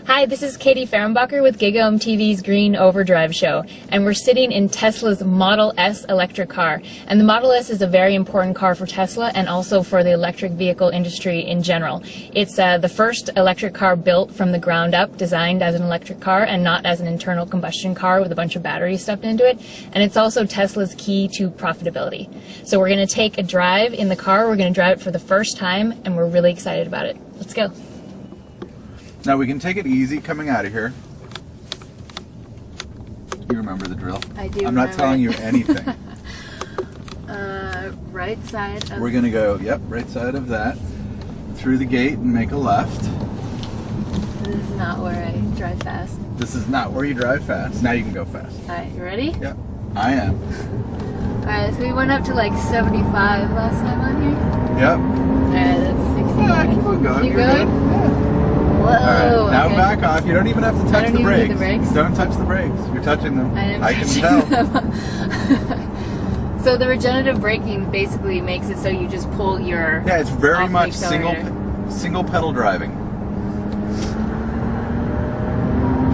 Hi, this is Katie Fehrenbacher with GigaOM TV's Green Overdrive show, and we're sitting in Tesla's Model S electric car. And the Model S is a very important car for Tesla and also for the electric vehicle industry in general. It's the first electric car built from the ground up, designed as an electric car and not as an internal combustion car with a bunch of batteries stuffed into it. And it's also Tesla's key to profitability. So we're going to take a drive in the car. We're going to drive it for the first time, and we're really excited about it. Let's go. Now we can take it easy coming out of here. You remember the drill? I do. I'm not telling you anything. Right side of... We're going to go, yep, right side of that, through the gate and make a left. This is not where I drive fast. This is not where you drive fast. Now you can go fast. Alright, you ready? Yep, I am. Alright, so we went up to like 75 last time on here. Yep. Alright, that's 60. Yeah, keep on going. Keep You're going? good. Yeah. Whoa, All right, now okay. back off. You don't even have to touch the even brakes. do the brakes? Don't touch the brakes. You're touching them. I can tell. So the regenerative braking basically makes it so you just pull your... Yeah, it's very off the much accelerator. single pedal driving.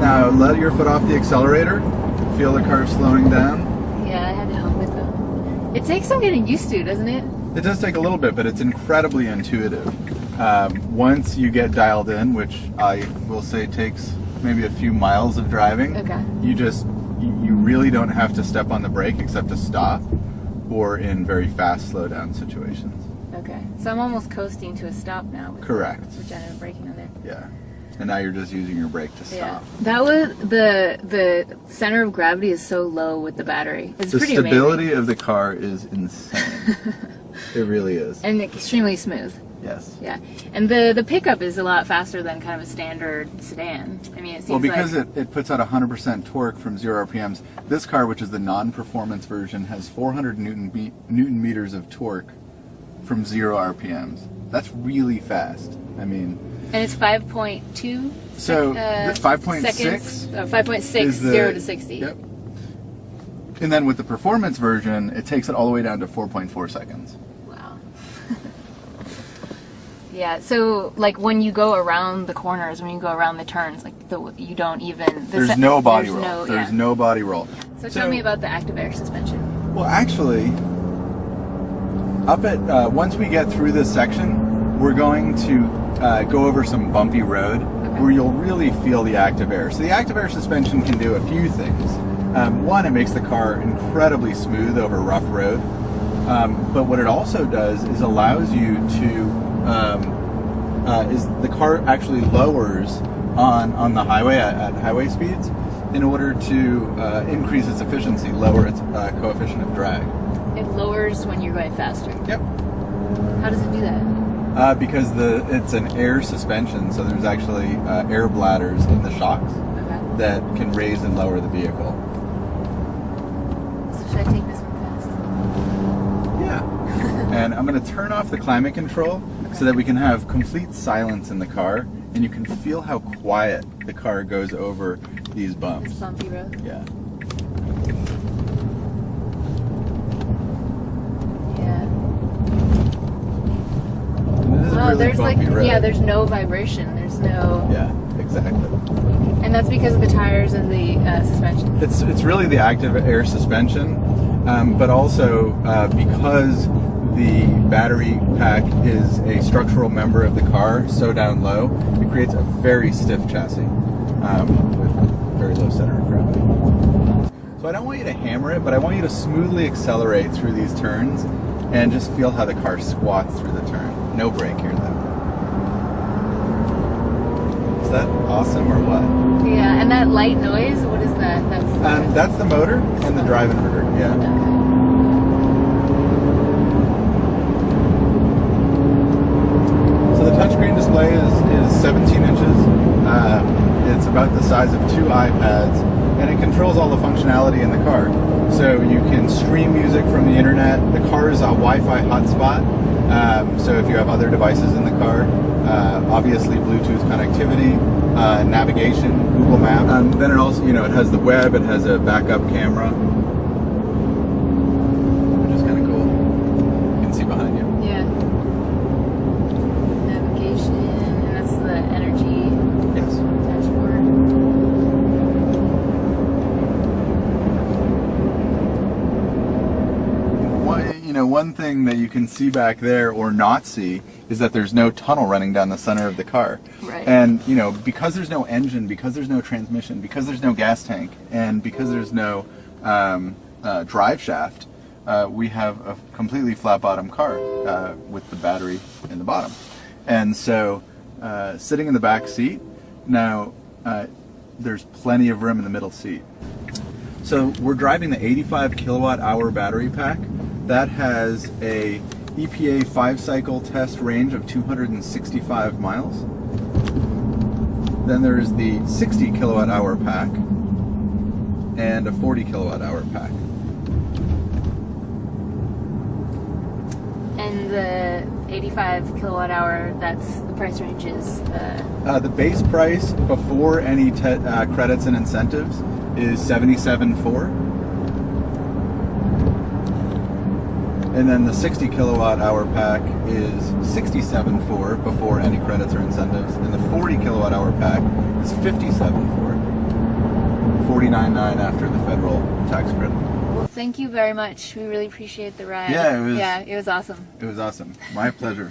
Now let your foot off the accelerator. Feel the car slowing down. Yeah, I had to help it though. It takes some getting used to, doesn't it? It does take a little bit, but it's incredibly intuitive. Once you get dialed in, which I will say takes maybe a few miles of driving, Okay. you really don't have to step on the brake except to stop or in very fast slow down situations. Okay, so I'm almost coasting to a stop now. With Correct. Regenerative braking on there. Yeah. And now you're just using your brake to stop. Yeah, that was the center of gravity is so low with the battery. It's The pretty stability amazing. of the car is insane. It really is. And extremely smooth. Yes. Yeah, and the pickup is a lot faster than kind of a standard sedan. I mean, it seems Well, because like... it puts out 100% torque from 0 RPMs. This car, which is the non-performance version, has 400 Newton meters of torque from 0 RPMs. That's really fast. I mean... And it's 5.2 So, 5.6 seconds, 5.6, is the... 0 to 60. Yep. And then with the performance version, it takes it all the way down to 4.4 seconds. Wow. Yeah, so like when you go around the corners, when you go around the turns, like you don't even... There's no body roll. There's no body roll. So tell me about the Activator Suspension. Well, actually, up at once we get through this section, we're going to go over some bumpy road where you'll really feel the Activator. So the Activator Suspension can do a few things. One, it makes the car incredibly smooth over rough road. But what it also does is allows you to, the car actually lowers on the highway at highway speeds in order to increase its efficiency, lower its coefficient of drag. It lowers when you're going faster. Yep. How does it do that? Because it's an air suspension, so there's actually air bladders in the shocks that can raise and lower the vehicle. So should I take this one fast? Yeah. And I'm going to turn off the climate control so that we can have complete silence in the car, and you can feel how quiet the car goes over these bumps. This bumpy road? Yeah. Oh, really there's like, road. yeah, there's no vibration. There's no... Yeah, exactly. And that's because of the tires and the suspension. It's really the active air suspension, but also because the battery pack is a structural member of the car, so down low, it creates a very stiff chassis with very low center of gravity. So I don't want you to hammer it, but I want you to smoothly accelerate through these turns and just feel how the car squats through the turn. No brake here, though. Is that awesome or what? Yeah, and that light noise, what is that? That's the motor and the drive inverter, yeah. So the touchscreen display is 17 inches. It's about the size of 2 iPads, and it controls all the functionality in the car. So you can stream music from the internet. The car is a Wi-Fi hotspot. So if you have other devices in the car, obviously Bluetooth connectivity, navigation, Google Maps. Then it also, it has the web, it has a backup camera, which is kind of cool. You can see behind you. Yeah. thing that you can see back there or not see is that there's no tunnel running down the center of the car. Right. And, you know, because there's no engine, because there's no transmission, because there's no gas tank, and because there's no drive shaft, we have a completely flat bottom car with the battery in the bottom. And so sitting in the back seat, now there's plenty of room in the middle seat. So we're driving the 85 kilowatt hour battery pack. That has a EPA 5-cycle test range of 265 miles. Then there's the 60 kilowatt hour pack and a 40 kilowatt hour pack. And the 85 kilowatt hour, that's the price range is? The base price before any credits and incentives is $77,400. And then the 60 kilowatt hour pack is $67,400 before any credits or incentives. And the 40 kilowatt hour pack is $57,400. $49,900 after the federal tax credit. Well, thank you very much. We really appreciate the ride. Yeah, it was awesome. It was awesome. My pleasure.